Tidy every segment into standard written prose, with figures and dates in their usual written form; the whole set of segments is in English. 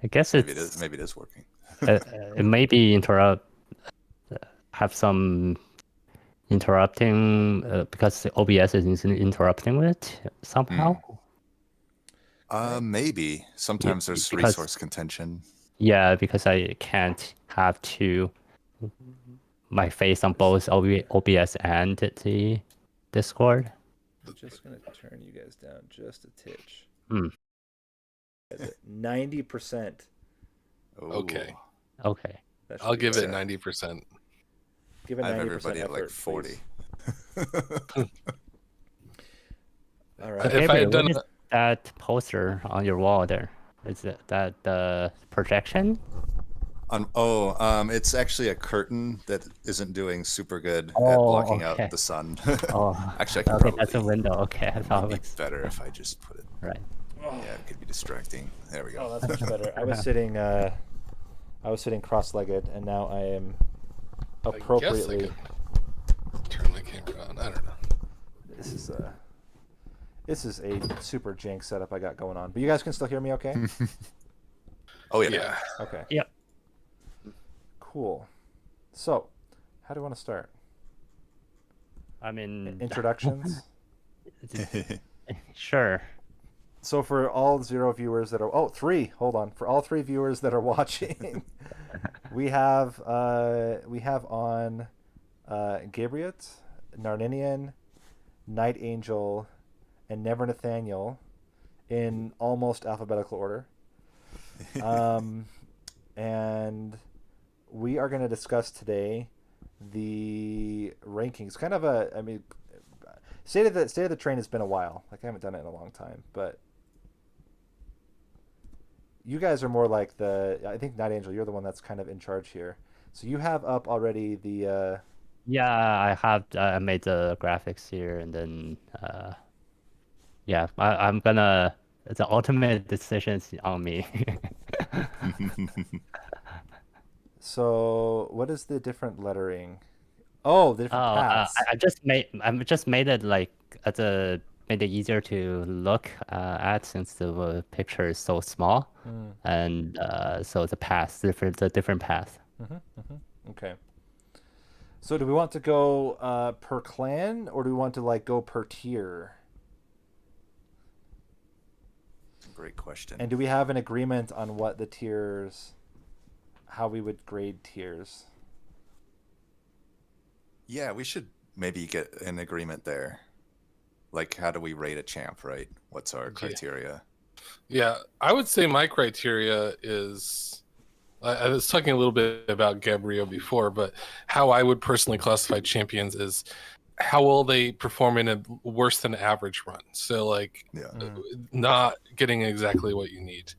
I guess Maybe it is. it's Maybe it is working. it may be have some interrupting because the OBS is interrupting it somehow. Hmm. Right. Maybe. Yeah, Sometimes there's because resource contention. yeah, because I can't have my face on both OBS and the Discord. I'm just gonna turn you guys down just a titch. Hmm. Guys at 90%. Okay. Oh, Okay. That should I'll be give better. it 90%. Give it I have 90% everybody at like effort, 40. please. All right. If I Gabriel, had done what is that poster on your wall there? Is that the projection? It's actually a curtain that isn't doing super good at Oh, blocking okay. out the sun. Oh, Actually, I could okay, probably. that's a window. Okay, I It thought might it be was better if I just put it. right. Yeah, it could be distracting. There we go. Oh, that's much better. I was sitting cross-legged, and now I am appropriately. I guess I could turn my camera on. I don't know. This is a super jank setup I got going on. But you guys can still hear me, okay? Oh yeah. Yeah. Okay. Yep. Cool. So, how do you want to start? I mean, Introductions. sure. So for all 0 viewers that are three, hold on. For all 3 viewers that are watching, we have on Gabriot, Narninian, NightAngel, and Never Nathaniel in almost alphabetical order. And we are going to discuss today the rankings. Kind of state of the train has been a while. Like I haven't done it in a long time, but you guys are more like I think NightAngel, you're the one that's kind of in charge here. So you have up already the Yeah, I have I made the graphics here, and then yeah, I'm gonna the ultimate decision's on me. So what is the different lettering? Oh, the different paths. I just made it like made it easier to look at since the picture is so small, and so the different path. Okay. So do we want to go per clan, or do we want to like go per tier? Great question. And do we have an agreement on what the tiers, how we would grade tiers? Yeah, we should maybe get an agreement there. Like, how do we rate a champ, right? What's our criteria? Yeah, I would say my criteria is. I was talking a little bit about Gabriot before, but how I would personally classify champions is how will they perform in a worse than average run. So, like, not getting exactly what you need.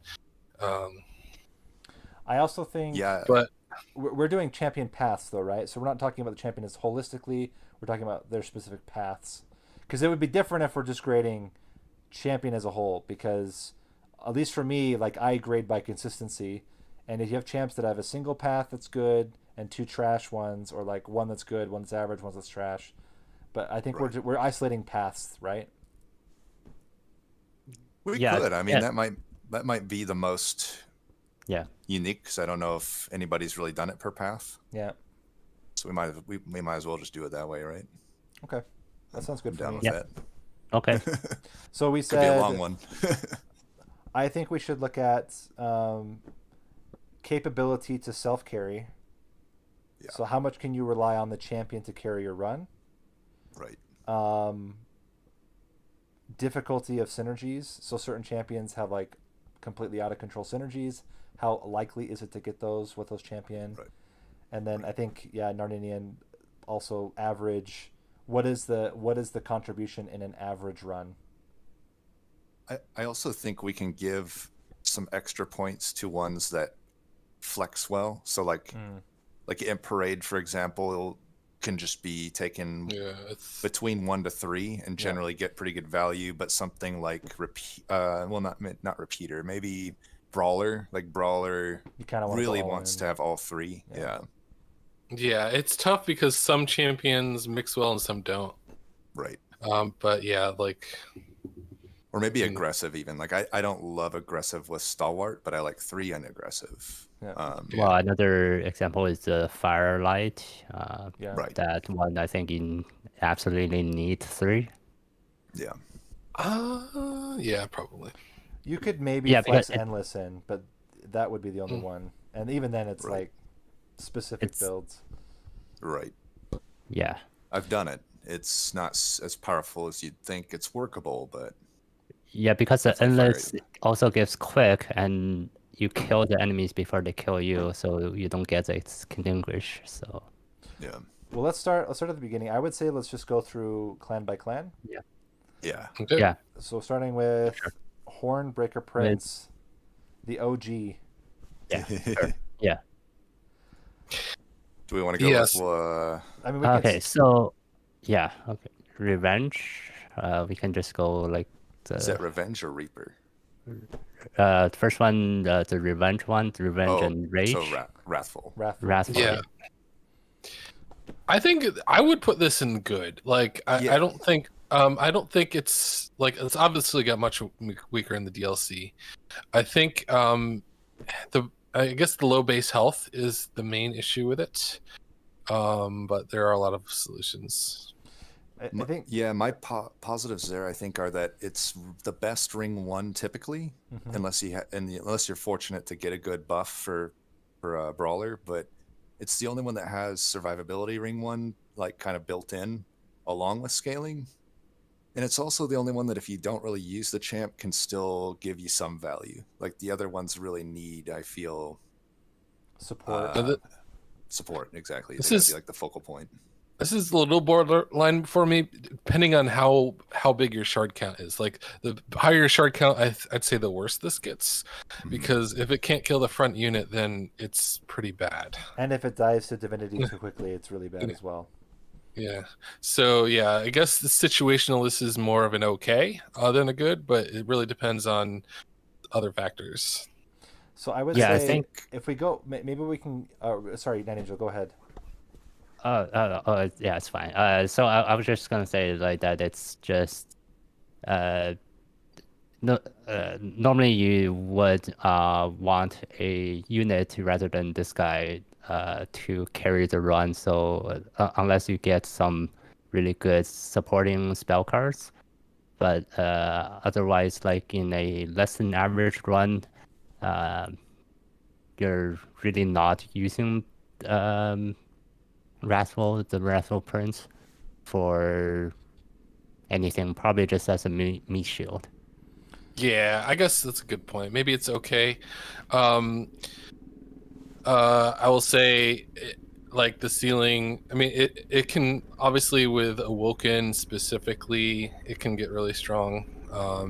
I also think. Yeah, but we're doing champion paths, though, right? So we're not talking about the champion as holistically. We're talking about their specific paths. Because it would be different if we're just grading champion as a whole. Because, at least for me, like I grade by consistency. And if you have champs that have a single path that's good and 2 trash ones, or like one that's good, one that's average, one that's trash. But I think we're isolating paths, right? We could. I mean, that might be the most unique, because I don't know if anybody's really done it per path. Yeah. So we might as well just do it that way, right? Okay, that sounds good. I'm for down me. with that. Okay. So we said could be a long one. I think we should look at capability to self carry. Yeah. So how much can you rely on the champion to carry your run? Right. Difficulty of synergies. So certain champions have like completely out of control synergies. How likely is it to get those with those champion? Right. And then I think Narninian also average. What is the contribution in an average run? I also think we can give some extra points to ones that flex well. So like in Parade, for example, can just be taken between 1 to 3 and generally get pretty good value. But something like not Repeater, maybe Brawler. Like Brawler really wants to have all 3. Yeah, it's tough because some champions mix well and some don't. Right. But yeah, like Or maybe aggressive even. Like I don't love aggressive with Stalwart, but I like 3 and aggressive. Yeah. Well, another example is the Firelight. Yeah. Right. That one I think you absolutely need 3. Yeah. Yeah, probably. You could maybe Yeah, flex because Endless in, but that would be the only one. And even then, it's Right. like specific builds. Right. Yeah. I've done it. It's not as powerful as you'd think. It's workable, but Yeah, because the Definitely fire endless also gives quick, and you kill the enemies before they kill you, so you don't get extinguished. So yeah. Well, let's start at the beginning. I would say let's just go through clan by clan. Yeah. Okay. yeah, So starting with Hornbreaker Prince, the OG. yeah, sure. Yeah. Do we want to go Yes. with I mean, we Okay, can. so yeah, okay. Revenge. We can just go like is that the Revenge or Reaper? first one, the revenge one, the revenge and rage. So Wrathful. Wrathful. Wrathful. Yeah. I think I would put this in good. Like Yeah. I don't think it's like it's obviously got much weaker in the DLC. I think I guess the low base health is the main issue with it. But there are a lot of solutions. I think. Yeah, my positives there I think are that it's the best ring 1 typically, unless unless you're fortunate to get a good buff for a brawler, but it's the only one that has survivability ring 1 like kind of built in along with scaling. And it's also the only one that if you don't really use the champ can still give you some value. Like the other ones really need, I feel, Support. support, exactly. This They gotta is- be like the focal point. This is a little borderline for me, depending on how big your shard count is. Like the higher your shard count, I'd say the worse this gets, because if it can't kill the front unit, then it's pretty bad. And if it dives to Divinity too quickly, it's really bad as well. Yeah. So yeah, I guess the situational this is more of an okay than a good, but it really depends on other factors. So I would Yeah, I say think- if we go, maybe we can. Sorry, NightAngel, go ahead. Yeah, it's fine. So I was just gonna say like that. It's just, no, normally you would want a unit rather than this guy to carry the run. So unless you get some really good supporting spell cards, but otherwise, like in a less than average run, you're really not using the Wrathful Prince for anything, probably just as a meat shield. Yeah, I guess that's a good point. Maybe it's okay. I will say, like the ceiling. I mean, it can obviously with Awoken specifically, it can get really strong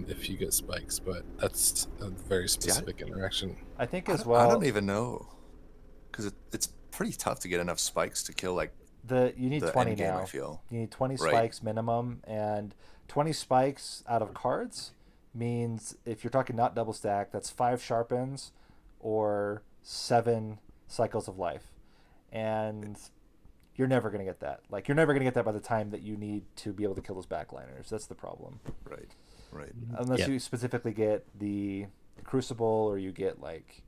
if you get spikes, but that's a very specific interaction. I think I as don't, well. I don't even know, because it's pretty tough to get enough spikes to kill like You need the 20 end game. now. I feel You need 20 Right. spikes minimum, and 20 spikes out of cards means if you're talking not double stack, that's 5 sharpens or 7 cycles of life, and you're never gonna get that. Like you're never gonna get that by the time that you need to be able to kill those backliners. That's the problem. right. Unless Yeah. you specifically get the Crucible, or you get like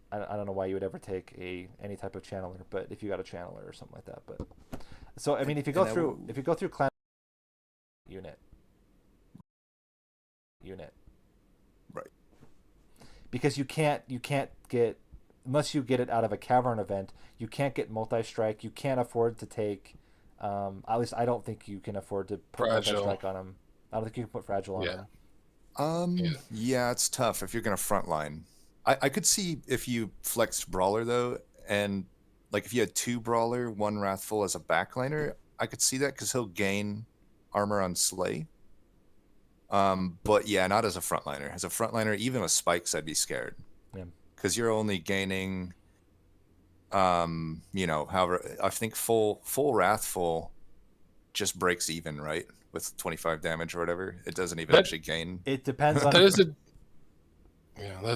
I don't know why you would ever take any type of channeler, but if you got a channeler or something like that. But so I mean, if you go through clan unit, Right. because you can't get, unless you get it out of a cavern event, you can't get multi-strike. You can't afford to take, at least I don't think you can afford to put Fragile. multi-strike on them. I don't think you can put fragile on Yeah. them. Yeah, it's tough if you're gonna frontline. I could see if you flexed Brawler though, and like if you had 2 Brawler, 1 Wrathful as a backliner, I could see that because he'll gain armor on Slay. But yeah, not as a frontliner. As a frontliner, even with spikes, I'd be scared. Yeah. Because you're only gaining, however, I think full Wrathful just breaks even, right? With 25 damage or whatever. It doesn't even actually gain. It depends on. That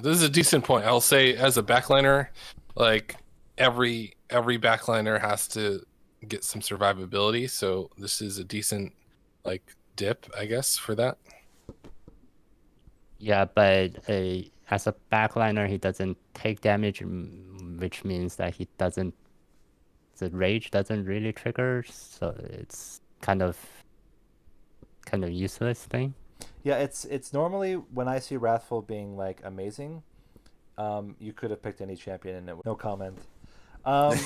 is a decent point. I'll say as a backliner, like every backliner has to get some survivability, so this is a decent like dip, I guess, for that. Yeah, but as a backliner, he doesn't take damage, which means that the rage doesn't really trigger, so it's kind of useless thing. Yeah, it's normally when I see Wrathful being like amazing, you could have picked any champion and no comment. Yeah,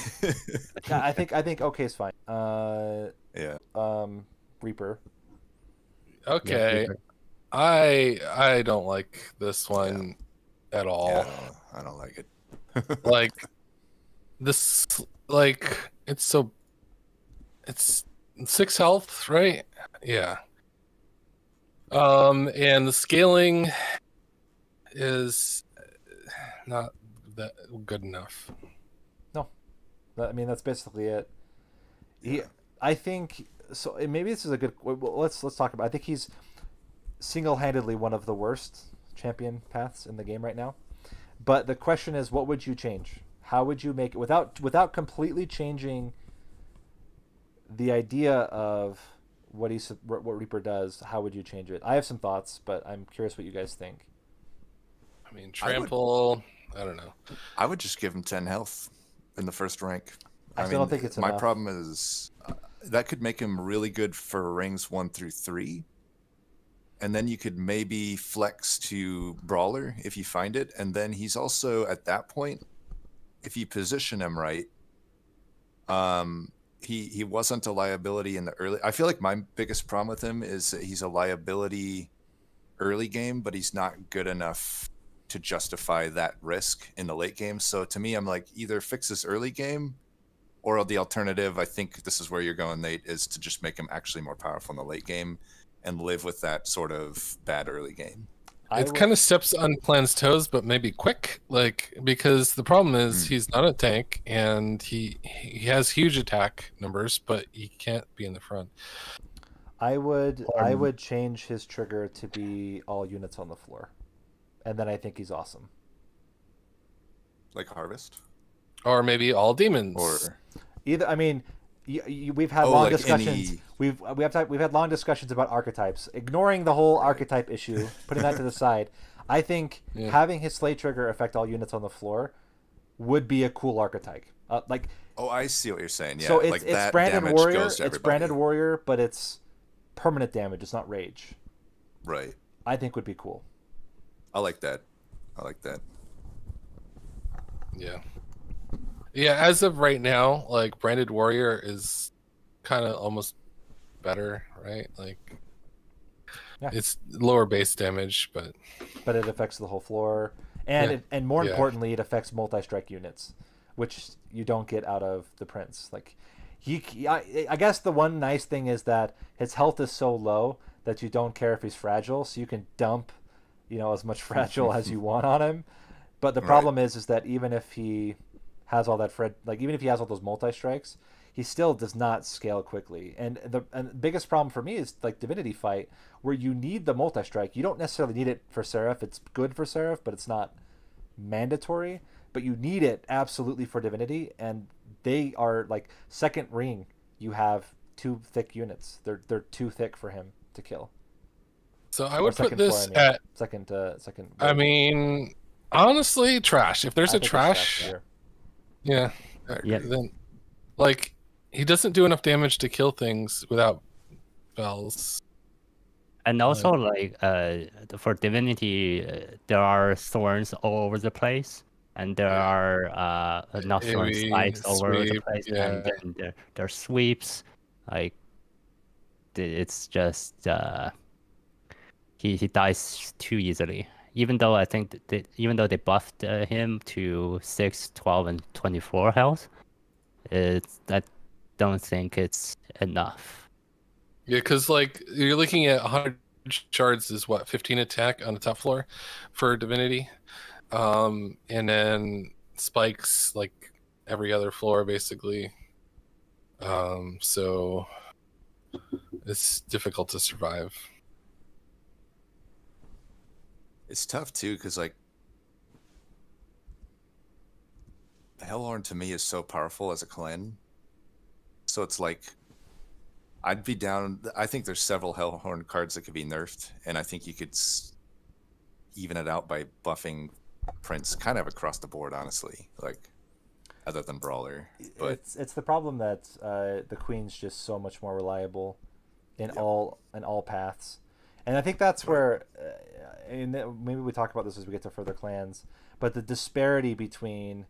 I think okay is fine. Yeah. Reaper. Okay. Reaper. I don't like this one at all. Yeah, I don't like it. Like this, like it's 6 health, right? Yeah. And the scaling is not that good enough. No, I mean that's basically it. Yeah. I think so. Maybe this is a good. Well, let's talk about. I think he's single-handedly one of the worst champion paths in the game right now. But the question is, what would you change? How would you make it without completely changing the idea of what Reaper does? How would you change it? I have some thoughts, but I'm curious what you guys think. I mean, trample. I don't know. I would just give him 10 health in the first rank. I still don't think it's my enough. problem is that could make him really good for rings 1 through 3. And then you could maybe flex to Brawler if you find it. And then he's also at that point, if you position him right, he wasn't a liability in the early. I feel like my biggest problem with him is that he's a liability early game, but he's not good enough to justify that risk in the late game. So to me, I'm like, either fix this early game, or the alternative, I think this is where you're going, Nate, is to just make him actually more powerful in the late game and live with that sort of bad early game. It kind of steps on Plan's toes, but maybe quick, like, because the problem is he's not a tank and he has huge attack numbers, but he can't be in the front. I would change his trigger to be all units on the floor, and then I think he's awesome. Like Harvest, or maybe all demons, or either. I mean, we've had long like discussions. We've had long discussions about archetypes. Ignoring the whole archetype issue, putting that to the side, I think having his slay trigger affect all units on the floor would be a cool archetype. Like, oh, I see what you're saying. Yeah, so like it's that branded damage warrior. goes to It's everybody. branded warrior, but it's permanent damage. It's not rage. Right. I think would be cool. I like that. Yeah. Yeah, as of right now, like branded warrior is kind of almost better, right? Like it's lower base damage, but it affects the whole floor, and and more importantly, it affects multi-strike units, which you don't get out of the Prince. Like I guess the one nice thing is that his health is so low that you don't care if he's fragile, so you can dump, as much fragile as you want on him. But the problem is that even if he has all that even if he has all those multi-strikes, he still does not scale quickly. And the biggest problem for me is like Divinity fight, where you need the multi-strike. You don't necessarily need it for Seraph. It's good for Seraph, but it's not mandatory. But you need it absolutely for Divinity, and they are like second ring. You have too thick units. They're too thick for him to kill. So I would put this at second. I mean, honestly, trash. If there's a trash, yeah, then like he doesn't do enough damage to kill things without spells. And also, for Divinity, there are thorns all over the place, and there are not thorn spikes all over the place, and then there are sweeps. Like, it's just he dies too easily. Even though I think even though they buffed him to 6, 12, and 24 health, I don't think it's enough. Yeah, because like you're looking at 100 shards is what, 15 attack on the top floor for Divinity, and then spikes like every other floor basically. So it's difficult to survive. It's tough too, because like Hellhorn to me is so powerful as a clan. So it's like I'd be down. I think there's several Hellhorn cards that could be nerfed, and I think you could even it out by buffing Prince kind of across the board, honestly. Like, other than Brawler, but it's the problem that the Queen's just so much more reliable in all paths, and I think that's where, and maybe we talk about this as we get to further clans, but the disparity between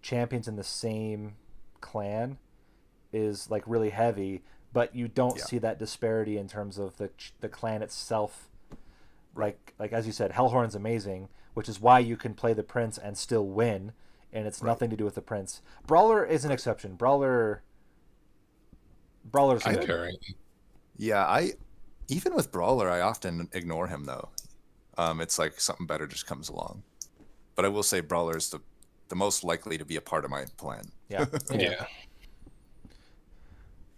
champions in the same clan is like really heavy, but you don't see that disparity in terms of the clan itself. Like as you said, Hellhorn's amazing, which is why you can play the Prince and still win, and it's nothing to do with the Prince. Brawler is an exception. Brawler's good. Carry. Yeah, even with Brawler, I often ignore him though. It's like something better just comes along. But I will say Brawler is the most likely to be a part of my plan. Yeah. Yeah.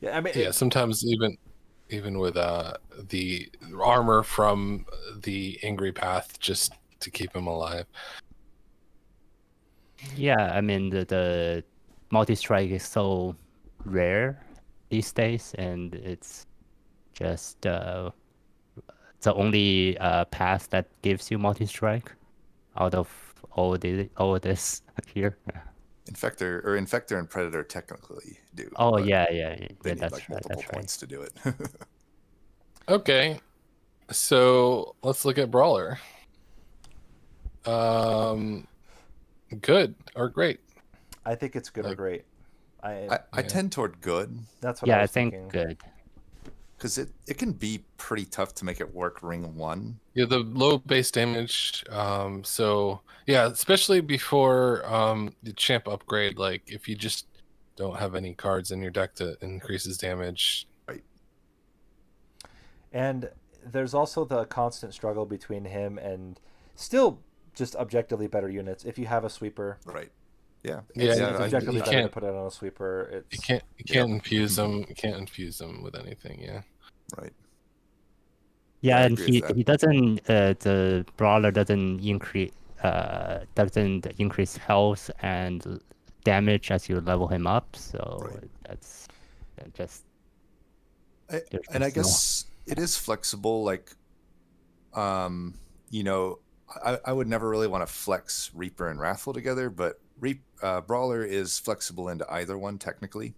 Yeah, I mean, Yeah, sometimes even with the armor from the Angry Path just to keep him alive. Yeah, I mean the multi-strike is so rare these days, and it's just the only path that gives you multi-strike out of all this here. Infector and Predator technically do. Oh but yeah, they need that's like right. multiple points to do it. Okay, so let's look at Brawler. Good or great? I think it's good or great. I tend toward good That's what Yeah, I I was think thinking. good. because it can be pretty tough to make it work ring 1. Yeah, the low base damage. So yeah, especially before the champ upgrade. Like if you just don't have any cards in your deck to increase his damage. Right. And there's also the constant struggle between him and still just objectively better units. If you have a sweeper, Right. Yeah. Yeah, it's you objectively better to can't- put it on a sweeper. You can't infuse them. You can't infuse them with anything. Yeah. Right. Yeah, I and agree with he doesn't. The Brawler doesn't increase health and damage as you level him up. So Right. that's just. And I guess it is flexible. Like, you know, I would never really want to flex Reaper and Wrathful together, but Brawler is flexible into either one technically,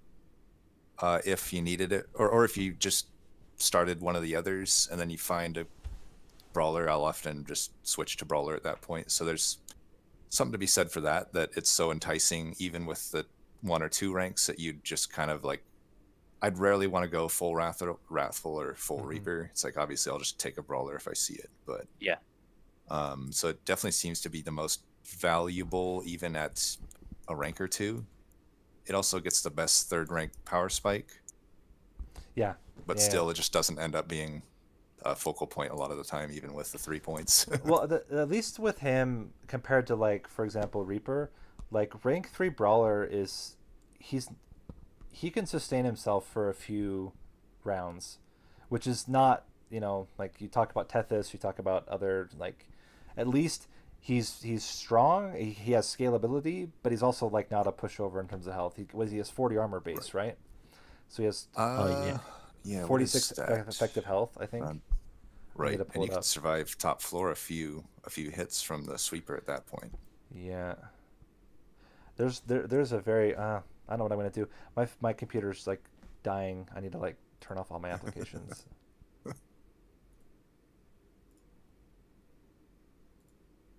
if you needed it, or if you just started one of the others and then you find a Brawler, I'll often just switch to Brawler at that point. So there's something to be said for that it's so enticing, even with the 1 or 2 ranks, that you just kind of like. I'd rarely want to go full Wrathful or full Reaper. It's like, obviously I'll just take a Brawler if I see it, but Yeah. So it definitely seems to be the most valuable, even at a rank or 2. It also gets the best 3rd rank power spike. Yeah. But Yeah. still, it just doesn't end up being a focal point a lot of the time, even with the 3 points. Well, at least with him compared to, like, for example, Reaper, like rank 3 Brawler he can sustain himself for a few rounds, which is not, you know, like you talk about Tethys, you talk about other, like, at least he's strong, he has scalability, but he's also like not a pushover in terms of health. He has 40 armor base, right? So he has Yeah, 46 effective health, I think. Right, pull and you it can up. survive top floor a few hits from the sweeper at that point. Yeah. There's a very I don't know what I'm gonna do. My computer's like dying. I need to like turn off all my applications.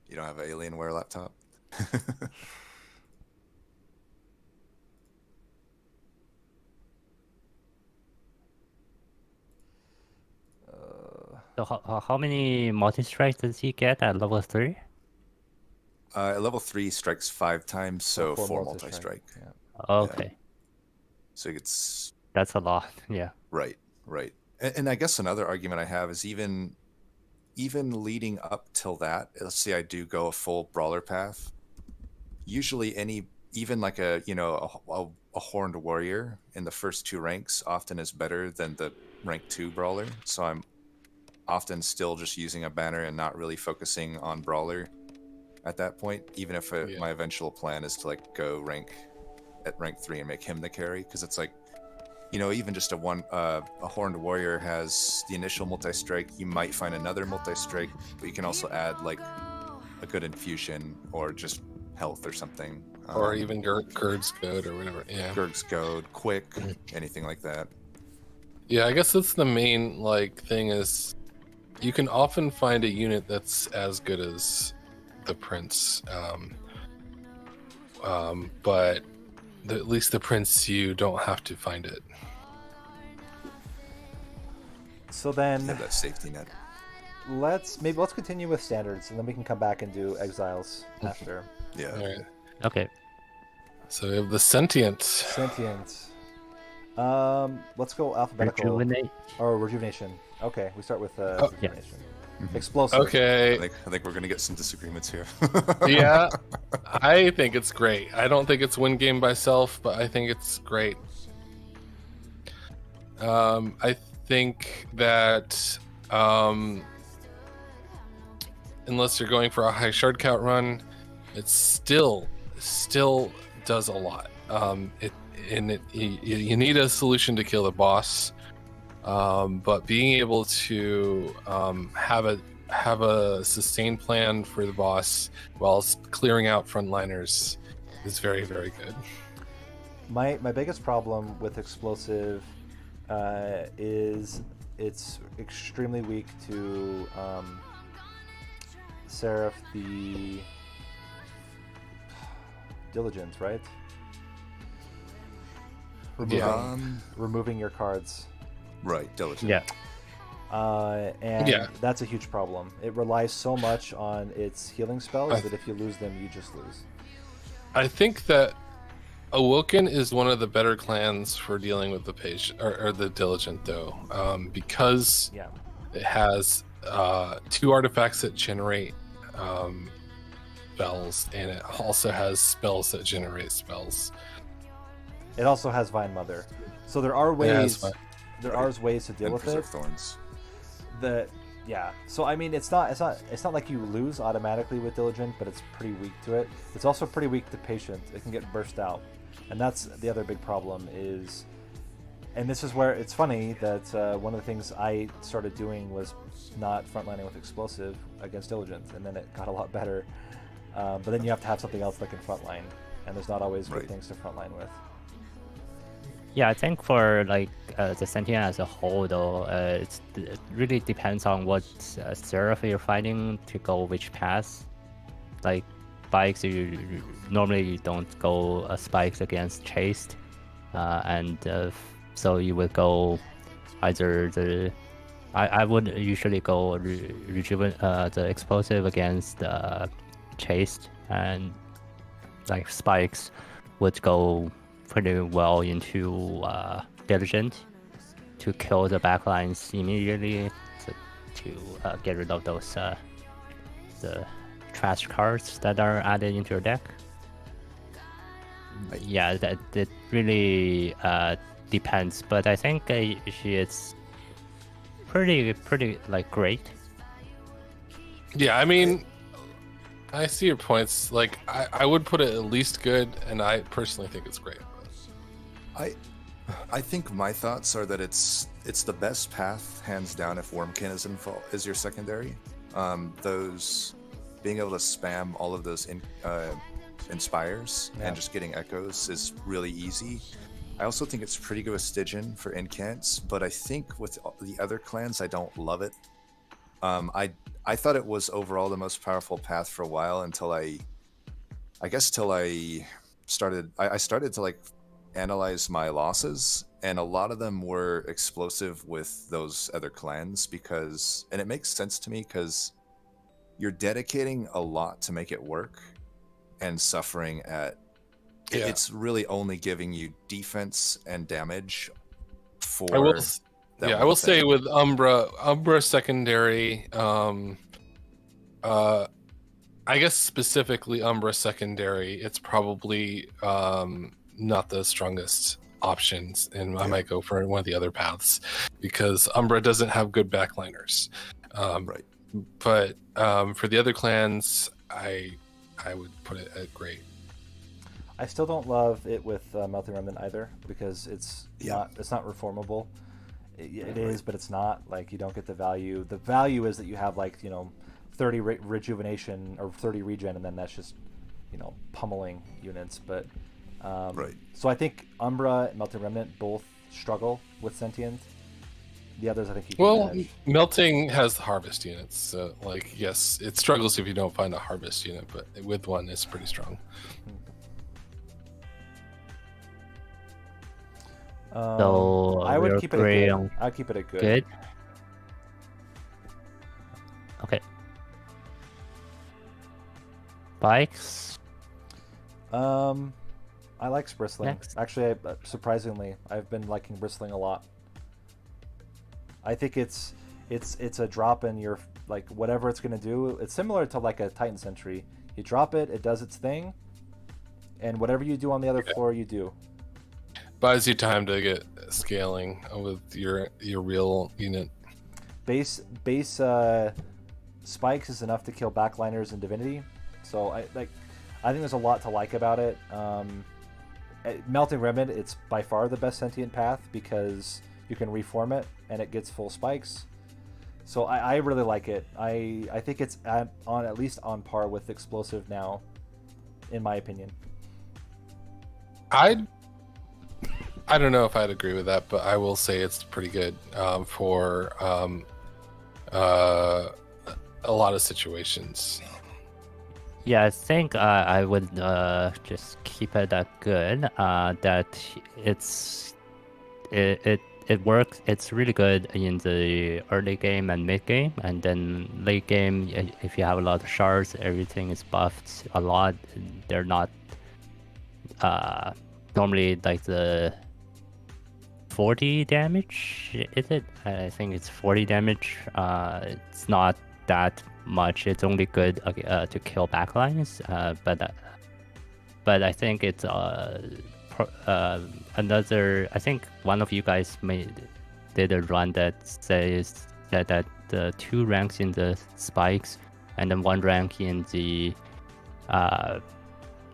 You don't have an Alienware laptop? So how many multi-strikes does he get at level 3? Level 3 strikes 5 times, so 4 multi-strike. Yeah. Okay, So it's that's a lot. Yeah. right. And I guess another argument I have is even leading up till that, let's say I do go a full Brawler path, usually even like a Horned Warrior in the first 2 ranks often is better than the rank 2 Brawler. So I'm often still just using a banner and not really focusing on Brawler at that point, even if my eventual plan is to like go rank 3 and make him the carry, because it's like, you know, even just a Horned Warrior has the initial multi-strike. You might find another multi-strike, but you can also add like a good infusion or just health or something. Or even Gerd's Goad or whatever. Yeah. Gerd's Goad, quick, anything like that. Yeah, I guess that's the main thing is you can often find a unit that's as good as the Prince. But at least the Prince, you don't have to find it. So then Have that safety net. let's continue with standards, and then we can come back and do exiles after. Yeah. All right. Okay. So we have the Sentient. Sentient. Let's go alphabetical. Rejuvenate. Or rejuvenation. Okay, we start with yeah. rejuvenation. Explosive. Okay. I think we're gonna get some disagreements here. Yeah, I think it's great. I don't think it's win game by self, but I think it's great. I think that unless you're going for a high shard count run, it still does a lot. You need a solution to kill the boss, but being able to have a sustained plan for the boss while clearing out frontliners is very, very good. My biggest problem with explosive is it's extremely weak to Seraph the Diligent, right? Removing your cards. Right, diligent. Yeah. And Yeah. that's a huge problem. It relies so much on its healing spells that if you lose them, you just lose. I think that Awoken is one of the better clans for dealing with the patient or the Diligent, though, because Yeah. it has 2 artifacts that generate spells, and it also has spells that generate spells. It also has Vine Mother, so there are ways. There are ways to deal And with Preserve it. Thorns. Yeah. So I mean, it's not like you lose automatically with Diligent, but it's pretty weak to it. It's also pretty weak to Patient. It can get burst out, and that's the other big problem is. And this is where it's funny that one of the things I started doing was not frontlining with Explosive against Diligent, and then it got a lot better. But then you have to have something else that can frontline, and there's not always good things to frontline with. Yeah, I think for the Sentient as a whole, though, it really depends on what Seraph you're fighting to go which path. Like spikes, normally you don't go spikes against chased, so you would go either I would usually go the explosive against chased, and like spikes would go pretty well into Diligent to kill the backlines immediately to get rid of those the trash cards that are added into your deck. Yeah, that it really depends, but I think she is pretty great. Yeah, I mean, I see your points. Like, I would put it at least good, and I personally think it's great. I think my thoughts are that it's the best path, hands down, if Wormkin is your secondary. Those being able to spam all of those inspires and just getting echoes is really easy. I also think it's pretty good with Stygian for incants, but I think with the other clans, I don't love it. I thought it was overall the most powerful path for a while until I started to analyze my losses, and a lot of them were explosive with those other clans and it makes sense to me because you're dedicating a lot to make it work and suffering it's really only giving you defense and damage for I will say with Umbra secondary, I guess specifically Umbra secondary, it's probably not the strongest options, and I might go for one of the other paths because Umbra doesn't have good backliners. Right. But for the other clans, I would put it at great. I still don't love it with Melting Remnant either because it's not reformable. It is, but it's not. Like, you don't get the value. The value is that you have 30 rejuvenation or 30 regen, and then that's just, pummeling units. But Right. So I think Umbra and Melting Remnant both struggle with Sentient. The others, I think you can manage. Melting has the harvest units, so yes, it struggles if you don't find a harvest unit, but with one, it's pretty strong. So I would we're keep it at good. I'd keep it at good. Good. Okay. Spikes. I like Bristling. Next. Actually, surprisingly, I've been liking Bristling a lot. I think it's a drop in your whatever it's gonna do. It's similar to like a Titan Sentry. You drop it, it does its thing, and whatever you do on the other floor, you do. Buys you time to get scaling with your real unit. Base spikes is enough to kill backliners in Divinity, so I think there's a lot to like about it. Melting Remnant, it's by far the best Sentient path because you can reform it and it gets full spikes. So I really like it. I think it's at least on par with Explosive now, in my opinion. I don't know if I'd agree with that, but I will say it's pretty good for a lot of situations. Yeah, I think I would just keep it that good. That it works. It's really good in the early game and mid game, and then late game, if you have a lot of shards, everything is buffed a lot. They're not normally like the 40 damage. Is it? I think it's 40 damage. It's not that much. It's only good to kill backlines, but I think it's another. I think one of you guys did a run that says that the 2 ranks in the spikes and then 1 rank in the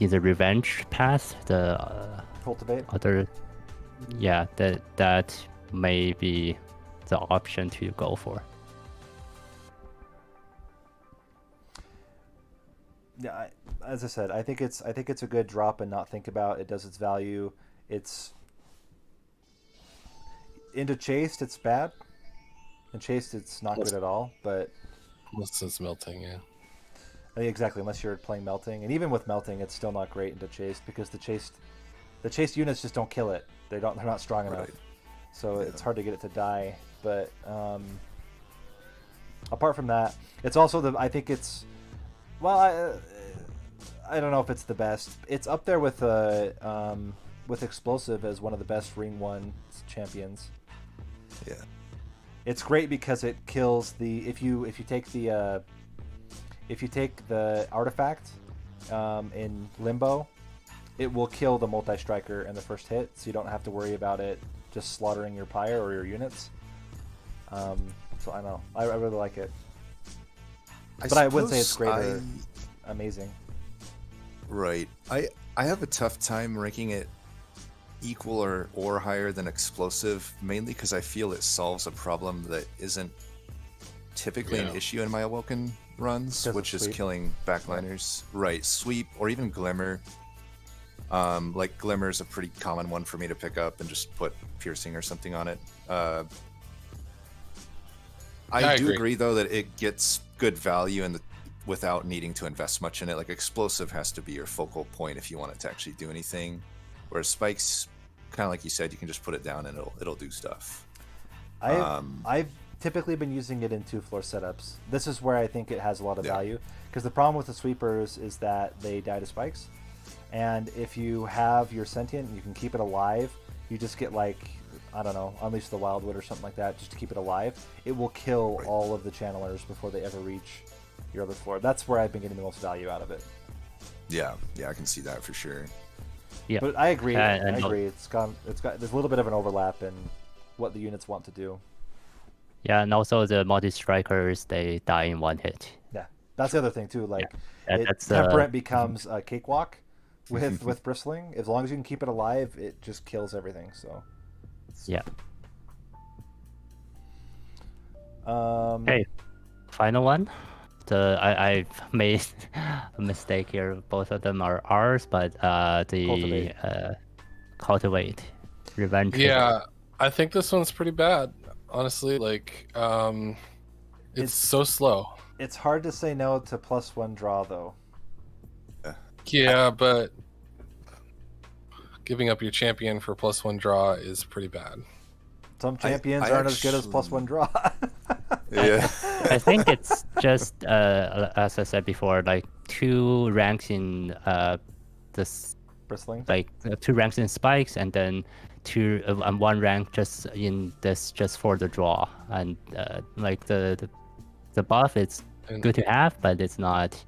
revenge path. The Cultivate. Other, yeah, that may be the option to go for. Yeah, as I said, I think it's a good drop and not think about. It does its value. It's into Chased, it's bad. In Chased, it's not good at all. But Unless it's Melting, yeah. I think exactly, unless you're playing Melting, and even with Melting, it's still not great into Chased because the Chased units just don't kill it. They're not strong enough. So it's hard to get it to die. But apart from that, it's also I think it's. Well, I don't know if it's the best. It's up there with Explosive as one of the best Ring 1 champions. Yeah. It's great because it kills the if you take the artifact in Limbo, it will kill the multi-striker in the first hit, so you don't have to worry about it just slaughtering your pyre or your units. So I don't know. I really like it. But I wouldn't say it's great or amazing. Right. I have a tough time ranking it equal or higher than Explosive, mainly because I feel it solves a problem that isn't typically an issue in my Awoken runs, which is killing backliners. Right. Sweep or even Glimmer. Like Glimmer is a pretty common one for me to pick up and just put Piercing or something on it. I do agree though that it gets good value without needing to invest much in it. Like Explosive has to be your focal point if you want it to actually do anything. Whereas Spikes, kind of like you said, you can just put it down and it'll do stuff. I've typically been using it in 2-floor setups. This is where I think it has a lot of value because the problem with the sweepers is that they die to spikes, and if you have your Sentient and you can keep it alive, you just get I don't know, Unleash the Wildwood or something like that, just to keep it alive. It will kill all of the channelers before they ever reach your other floor. That's where I've been getting the most value out of it. Yeah, I can see that for sure. Yeah, but I agree. I agree. It's got. There's a little bit of an overlap in what the units want to do. Yeah, and also the multi-strikers, they die in 1 hit. Yeah, that's the other thing too. Temperate becomes a cakewalk with Bristling. As long as you can keep it alive, it just kills everything. So. Yeah. Okay, final one. I've made a mistake here. Both of them are ours, but the Cultivate, Revenge. Yeah, I think this one's pretty bad. Honestly, like it's so slow. It's hard to say no to +1 draw though. Yeah, but giving up your champion for +1 draw is pretty bad. Some champions aren't as good as +1 draw. Yeah. I think it's just as I said before, like 2 ranks in this, Bristling. like 2 ranks in spikes, and then 1 rank just in this just for the draw, and like the buff it's good to have, but it's not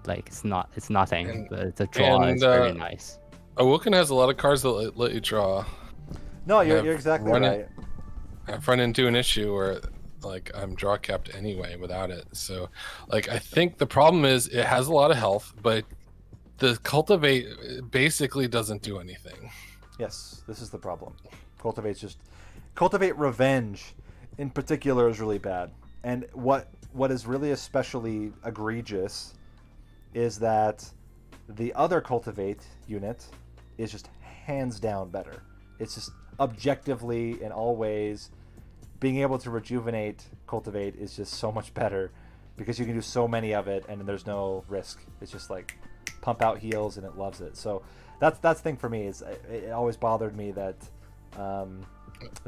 like it's nothing. But the draw is very nice. Awoken has a lot of cards that let you draw. No, you're exactly right. I've run into an issue where like I'm draw capped anyway without it. So like I think the problem is it has a lot of health, but the Cultivate basically doesn't do anything. Yes, this is the problem. Cultivate Revenge in particular is really bad. And what is really especially egregious is that the other Cultivate unit is just hands down better. It's just objectively in all ways, being able to rejuvenate Cultivate is just so much better because you can do so many of it and there's no risk. It's just like pump out heals and it loves it. So that's the thing for me, is it always bothered me that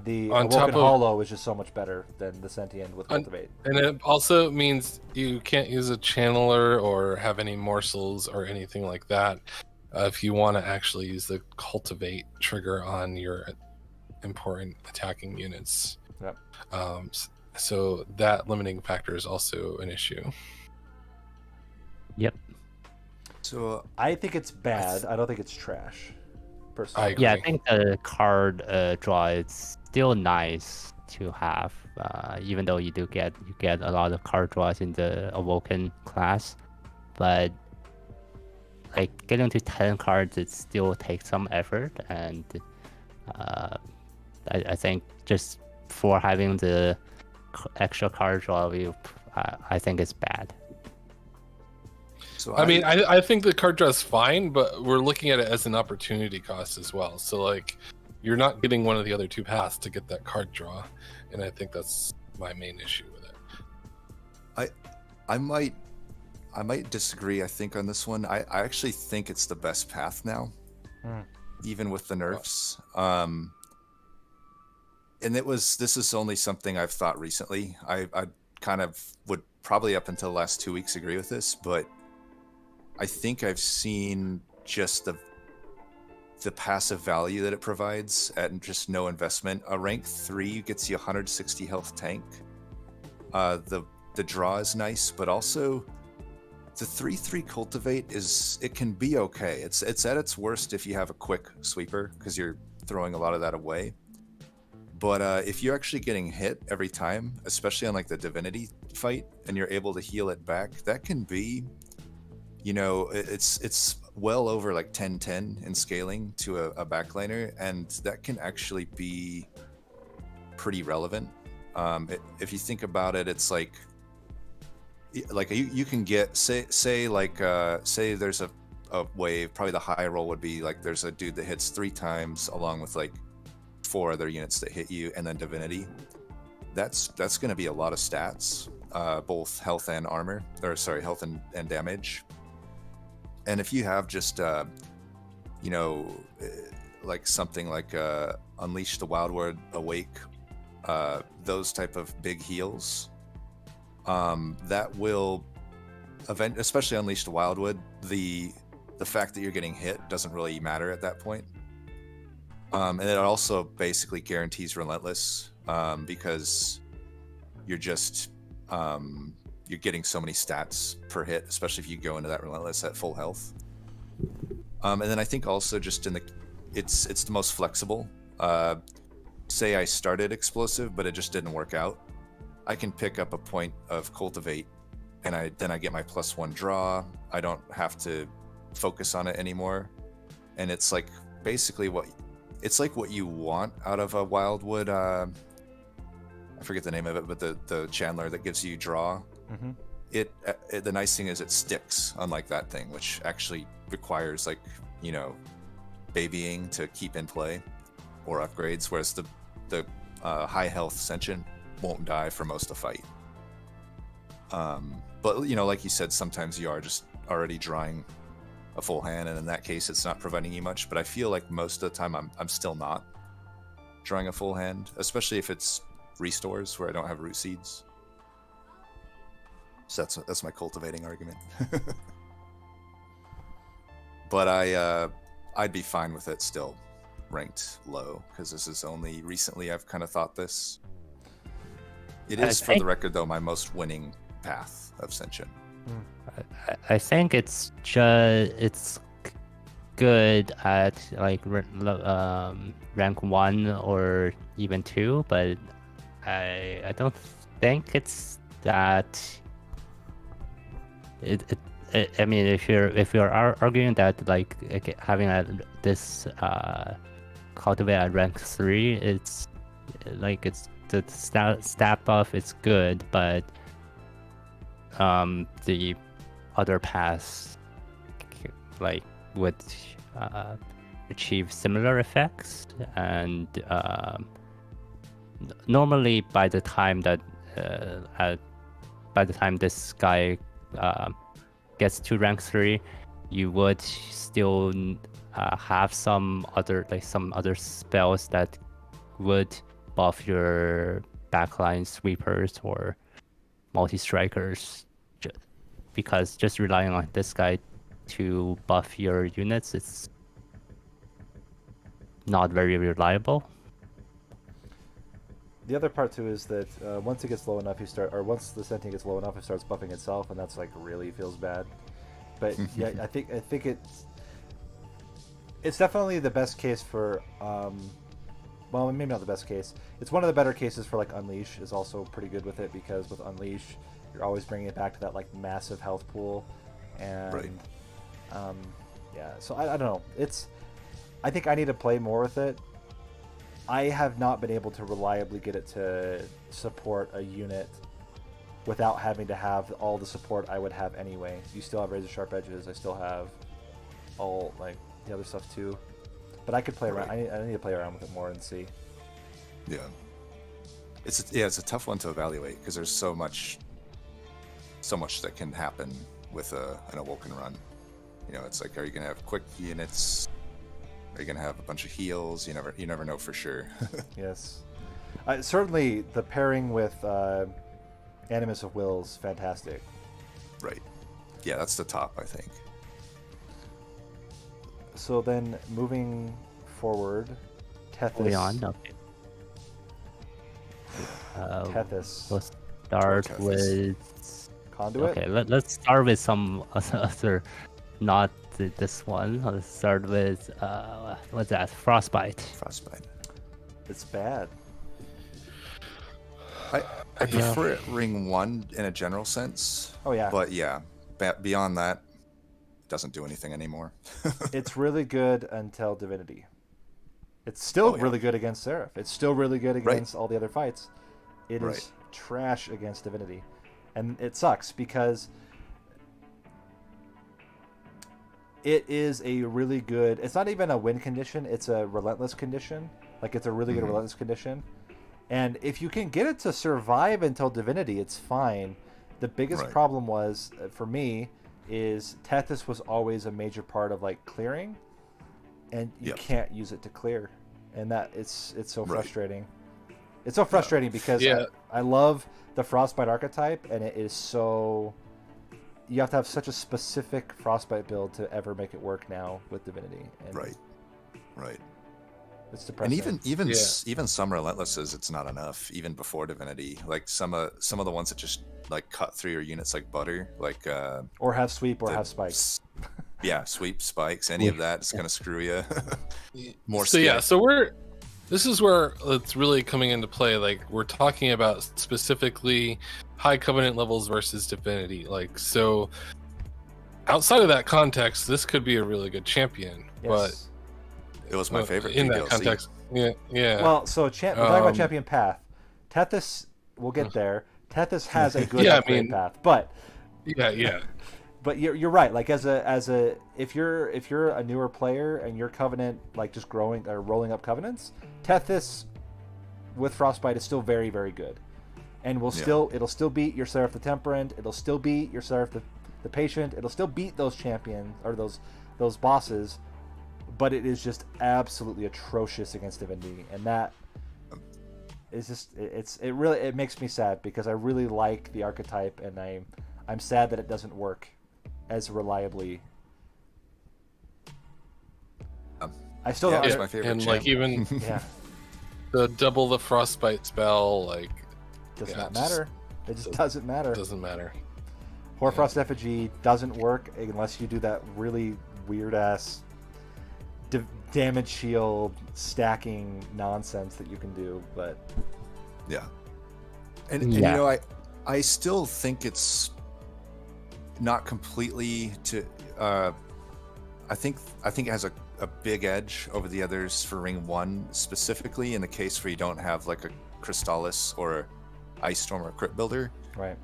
the Awoken Hollow is just so much better than the Sentient with Cultivate. And it also means you can't use a channeler or have any morsels or anything like that if you want to actually use the Cultivate trigger on your important attacking units. Yep. So that limiting factor is also an issue. Yep. So I think it's bad. I don't think it's trash. Personally. I agree. Yeah, I think the card draw is still nice to have, even though you get a lot of card draws in the Awoken class, but like getting to 10 cards, it still takes some effort, and I think just for having the extra card draw, I think it's bad. So I mean, I think the card draw is fine, but we're looking at it as an opportunity cost as well. So like, you're not getting one of the other 2 paths to get that card draw, and I think that's my main issue with it. I might disagree. I think on this one, I actually think it's the best path now, even with the nerfs. And this is only something I've thought recently. I kind of would probably up until the last 2 weeks agree with this, but I think I've seen just the passive value that it provides at just no investment. A rank 3 gets you 160 health tank. The draw is nice, but also the 3/3 Cultivate it can be okay. It's at its worst if you have a quick sweeper because you're throwing a lot of that away. But if you're actually getting hit every time, especially on like the Divinity fight, and you're able to heal it back, that can be, it's well over like 10/10 in scaling to a backliner, and that can actually be pretty relevant. If you think about it, it's like you can get say there's a wave. Probably the high roll would be like there's a dude that hits 3 times along with like 4 other units that hit you, and then Divinity. That's going to be a lot of stats, both health and armor, or sorry, health and damage. And if you have just like something like Unleash the Wildwood, Awake, those type of big heals, that will especially Unleash the Wildwood, the fact that you're getting hit doesn't really matter at that point. And it also basically guarantees Relentless, because you're just you're getting so many stats per hit, especially if you go into that Relentless at full health. And then I think also just it's the most flexible. Say I started Explosive, but it just didn't work out. I can pick up a point of Cultivate, and then I get my +1 draw. I don't have to focus on it anymore, and it's like basically what you want out of a Wildwood. I forget the name of it, but the Chandler that gives you draw. the nice thing is it sticks, unlike that thing, which actually requires like, you know, babying to keep in play or upgrades, whereas the high health Sentient won't die for most of the fight. But you know, like you said, sometimes you are just already drawing a full hand, and in that case it's not providing you much. But I feel like most of the time I'm still not drawing a full hand, especially if it's restores where I don't have root seeds. So that's my cultivating argument. But I'd be fine with it still ranked low, because this is only recently I've kind of thought this. It is, for the record though, my most winning path of Sentient. I think it's good at like rank 1 or even 2, but I don't think it's that. I mean, if you're arguing that like having this cultivate at rank 3, it's like it's the stat buff is good, but the other paths like would achieve similar effects, and normally by the time this guy gets to rank 3, you would still have some other spells that would buff your backline sweepers or multi-strikers, because just relying on this guy to buff your units, it's not very reliable. The other part too is that once it gets low enough, once the Sentient gets low enough, it starts buffing itself, and that's like really feels bad. But yeah, I think it's definitely the best case for well, maybe not the best case. It's one of the better cases for like Unleash is also pretty good with it, because with Unleash you're always bringing it back to that like massive health pool, and right. Yeah. So I don't know. I think I need to play more with it. I have not been able to reliably get it to support a unit without having to have all the support I would have anyway. You still have razor sharp edges. I still have all like the other stuff too. But I could play around. I need to play around with it more and see. Yeah. It's a tough one to evaluate, because there's so much that can happen with an Awoken run. You know, it's like, are you gonna have quick units? Are you gonna have a bunch of heals? You never know for sure. Yes. Certainly the pairing with Animus of Will's fantastic. Right. Yeah, that's the top, I think. So then moving forward, Tethys. Tethys. Let's start with Conduit. Okay, let's start with some other, not this one. Let's start with what's that? Frostbite. Frostbite. It's bad. I prefer it ring 1 in a general sense. Oh yeah. But yeah, beyond that, it doesn't do anything anymore. It's really good until Divinity. It's still really good against Seraph. It's still really good against all the other fights. It is trash against Divinity. And it sucks because it is a really good... It's not even a win condition. It's a relentless condition. Like, it's a really good relentless condition. And if you can get it to survive until Divinity, it's fine. The biggest problem was, for me, is Tethys was always a major part of, like, clearing. And you can't use it to clear. And that it's so frustrating. It's so frustrating because I love the Frostbite archetype, and it is so... You have to have such a specific Frostbite build to ever make it work now with Divinity. And Right. It's depressing. And even some Relentlesses, it's not enough, even before Divinity. Like some of the ones that just like cut through your units like butter, like or have sweep or have spikes. Yeah, sweep, spikes, any of that is gonna screw you. More so skill. This is where it's really coming into play. Like, we're talking about specifically high covenant levels versus Divinity. Like, so outside of that context, this could be a really good champion. Yes. But it was my favorite in that DLC. context. Yeah. Well, so we're talking about champion path. Tethys, we'll get there. Tethys has a good upgrade path, but Yeah. But you're right. Like as a if you're a newer player and your covenant like just growing or rolling up covenants, Tethys with Frostbite is still very, very good, and it'll still beat your Seraph the Temperate. It'll still beat your Seraph the Patient. It'll still beat those champions or those bosses, but it is just absolutely atrocious against Divinity, and that is just it makes me sad because I really like the archetype, and I'm sad that it doesn't work as reliably. I still don't. It's my favorite. And champ. like even Yeah, the double the frostbite spell, like does not matter. It just doesn't matter. doesn't matter. Hoarfrost Effigy doesn't work unless you do that really weird ass damage shield stacking nonsense that you can do. But yeah, and you know, I still think it's not completely to. I think it has a big edge over the others for Ring 1, specifically in the case where you don't have like a Crystallis or Ice Storm or Crypt Builder. right.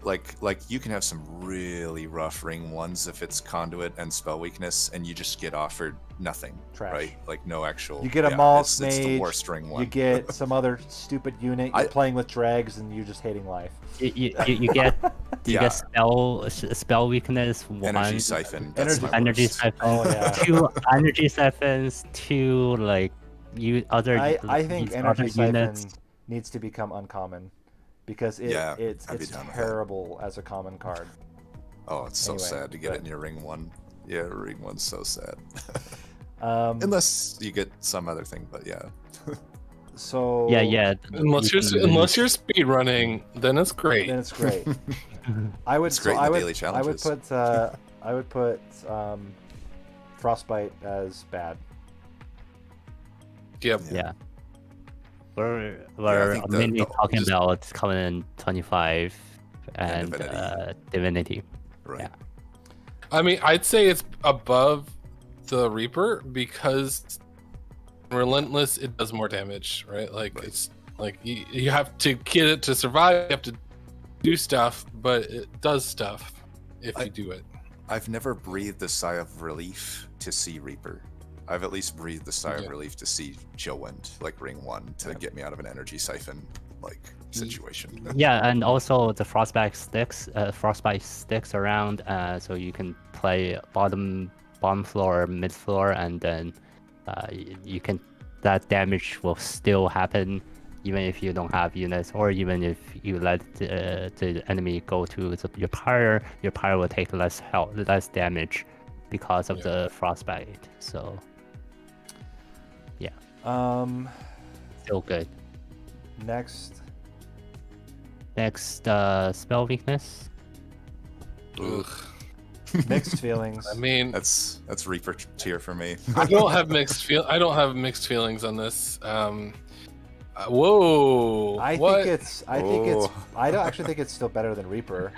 Like you can have some really rough Ring 1s if it's Conduit and Spell Weakness, and you just get offered nothing. Trash. Right? Like no actual. You get a Malth It's the Mage, worst Ring 1. You get some other stupid unit. You're playing with Dregs, and you're just hating life. You get spell weakness, Energy one Siphon. energy siphon, Oh, yeah. 2 energy siphons, 2 like you other. I think these Energy other Siphon units. needs to become uncommon because it's I'd be down with that. terrible as a common card. Oh, it's so Anyway, sad to get but- it in your Ring 1. Yeah, Ring 1's so sad. Unless Unless you get some other thing, but yeah. so Yeah. Unless you're speed running, then it's great. then it's great. I would It's great in the daily challenges. I would put Frostbite as bad. Yep. Yeah. We're I think mainly talking just- about Covenant 25 and Divinity. Divinity. Right. Yeah. I mean, I'd say it's above the Reaper because Relentless, it does more damage, right? Like Right. it's like you have to get it to survive. You have to do stuff, but it does stuff if you do it. I've never breathed a sigh of relief to see Reaper. I've at least breathed a sigh of Yeah. relief to see Chillwind, like Ring 1, to get me out of an energy siphon situation. Yeah, and also the frostbite sticks around, so you can play bottom floor, mid floor, and then you can that damage will still happen even if you don't have units, or even if you let the enemy go to your pyre will take less damage because of the frostbite. So still good. Next, Spell weakness. Ugh. mixed feelings. I mean, That's Reaper tier for me. I don't have mixed feelings on this. Whoa! I what? don't actually think it's still better than Reaper,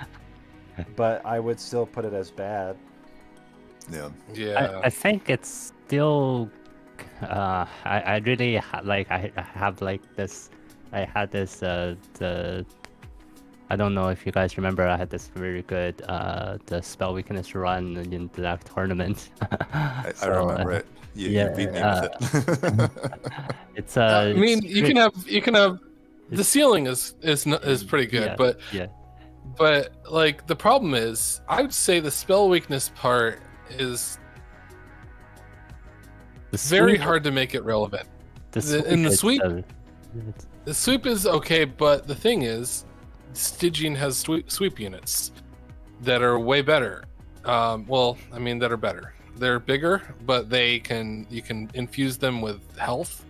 but I would still put it as bad. Yeah. Yeah. I think it's still. I really I have like this. I had this I don't know if you guys remember. I had this very good the spell weakness run in that tournament. I remember it. You beat me with it. It's I mean, you can have the ceiling is pretty good, yeah. but like the problem is, I would say the spell weakness part is very hard to make it relevant. The sweep is okay, but the thing is, Stygian has sweep units that are way better. That are better. They're bigger, but you can infuse them with health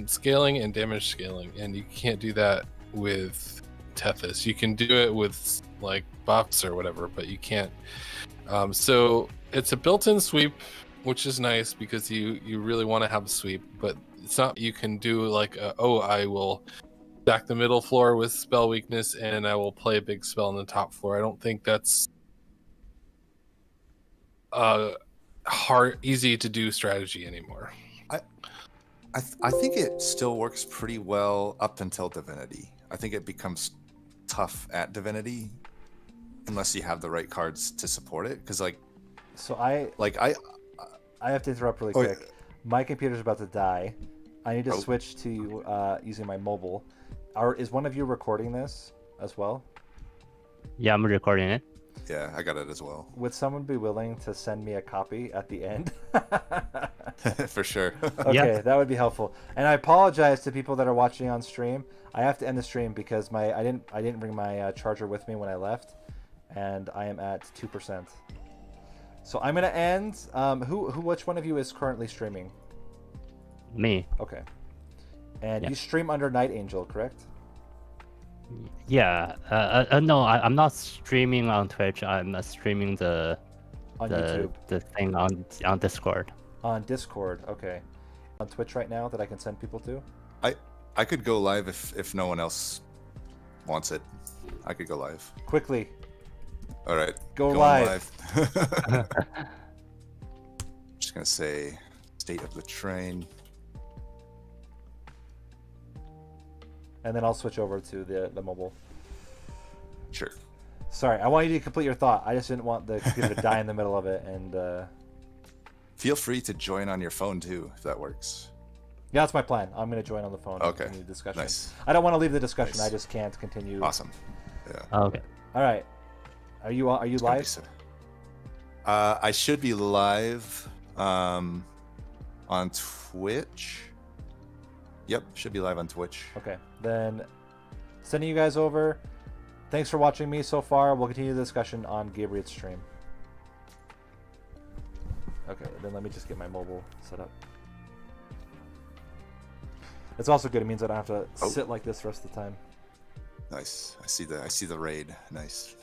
scaling and damage scaling, and you can't do that with Tethys. You can do it with like buffs or whatever, but you can't. So it's a built-in sweep, which is nice because you really want to have a sweep, but it's not. You can do like I will stack the middle floor with spell weakness, and I will play a big spell on the top floor. I don't think that's easy to do strategy anymore. I think it still works pretty well up until Divinity. I think it becomes tough at Divinity. unless you have the right cards to support it. Because So I have to interrupt really Oh, quick. My computer's about to die. I need to Oh. switch to using my mobile. Is one of you recording this as well? Yeah, I'm recording it. yeah, I got it as well. Would someone be willing to send me a copy at the end? For sure. Okay, Yeah. that would be helpful. And I apologize to people that are watching on stream. I have to end the stream because I didn't bring my charger with me when I left, and I am at 2%. So I'm gonna end. Which one of you is currently streaming? Me. Okay. And Yeah. you stream under NightAngel, correct? Yeah. No, I'm not streaming on Twitch. I'm streaming the On YouTube. the thing on Discord. On Discord, okay. On Twitch right now that I can send people to? I could go live if no one else wants it. I could go live. Quickly, All right. go going live. Just gonna say state of the train. And then I'll switch over to the mobile. Sure. Sorry, I want you to complete your thought. I just didn't want the computer to die in the middle of it. And Feel free to join on your phone too, if that works. yeah, that's my plan. I'm going to join on the phone and Okay. continue the discussion. Nice. I don't want to leave the discussion. Nice. I just can't continue. Awesome. Yeah. Okay. All right. Are you It's gonna be live? I should be live on Twitch. Yep, should be live on Twitch. Okay. Then sending you guys over. Thanks for watching me so far. We'll continue the discussion on Gabriot's stream. Okay, then let me just get my mobile set up. It's also good. It means I don't have to Oh. sit like this the rest of the time. Nice. I see the raid. Nice.